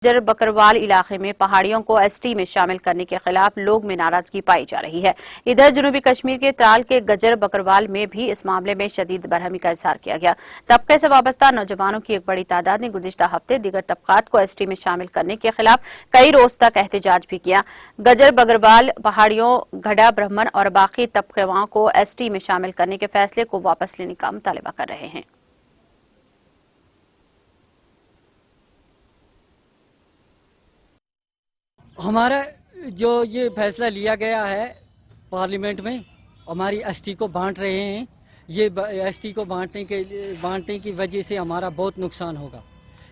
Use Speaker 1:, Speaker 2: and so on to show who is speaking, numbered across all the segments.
Speaker 1: गजर बकरवाल इलाके में पहाड़ियों को एसटी में शामिल करने के खिलाफ लोग में नाराजगी पाई जा रही है। इधर जनूबी कश्मीर के त्राल के गजर बकरवाल में भी इस मामले में शदीद बरहमी का इजहार किया गया। तबके से वाबस्ता नौजवानों की एक बड़ी तादाद ने गुज़िश्ता हफ्ते दीगर तबकात को एसटी में शामिल करने के खिलाफ कई रोज तक एहतजाज भी किया। गजर बकरवाल पहाड़ियों, घड़ा ब्राह्मण और बाकी तबकेवाओं को एसटी में शामिल करने के फैसले को वापस लेने का मुतालबा कर रहे हैं।
Speaker 2: हमारा जो ये फैसला लिया गया है पार्लियामेंट में, हमारी एसटी को बांट रहे हैं। ये एसटी को बांटने की वजह से हमारा बहुत नुकसान होगा।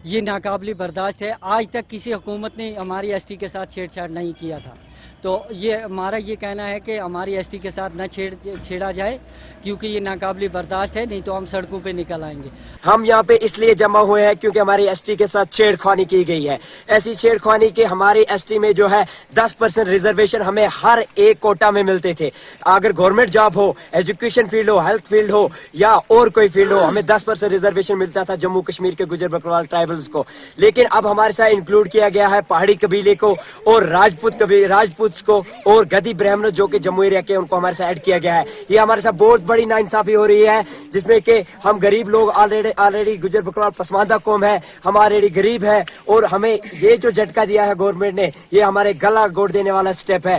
Speaker 2: ये नाकाबिल बर्दाश्त है। आज तक किसी हुकूमत ने हमारी एसटी के साथ छेड़छाड़ नहीं किया था, तो ये हमारा ये कहना है कि हमारी एसटी के साथ न छेड़ा जाए, क्योंकि ये नाकाबिल बर्दाश्त है, नहीं तो हम सड़कों पे निकल आएंगे।
Speaker 3: हम यहाँ पे इसलिए जमा हुए हैं क्योंकि हमारी एसटी के साथ छेड़खानी की गई है। ऐसी छेड़खानी के हमारी एसटी में जो है 10% रिजर्वेशन हमें हर एक कोटा में मिलते थे। अगर गवर्नमेंट जॉब हो, एजुकेशन फील्ड हो, हेल्थ फील्ड हो या और कोई फील्ड हो, हमें 10% रिजर्वेशन मिलता था जम्मू कश्मीर के गुजर बकरवाल ट्राइबल्स को। लेकिन अब हमारे साथ इंक्लूड किया गया है पहाड़ी कबीले को और राजपूत को और गदी ब्राह्मण जो कि जम्मू एरिया के, उनको हमारे साथ ऐड किया गया है। ये हमारे साथ बहुत बड़ी नाइंसाफी हो रही है, जिसमें कि हम गरीब लोग ऑलरेडी गुजर बकरवाल पसमानदा कौम है, हम ऑलरेडी गरीब है, और हमें ये जो झटका दिया है गवर्नमेंट ने, ये हमारे गला गोड़ देने वाला स्टेप है।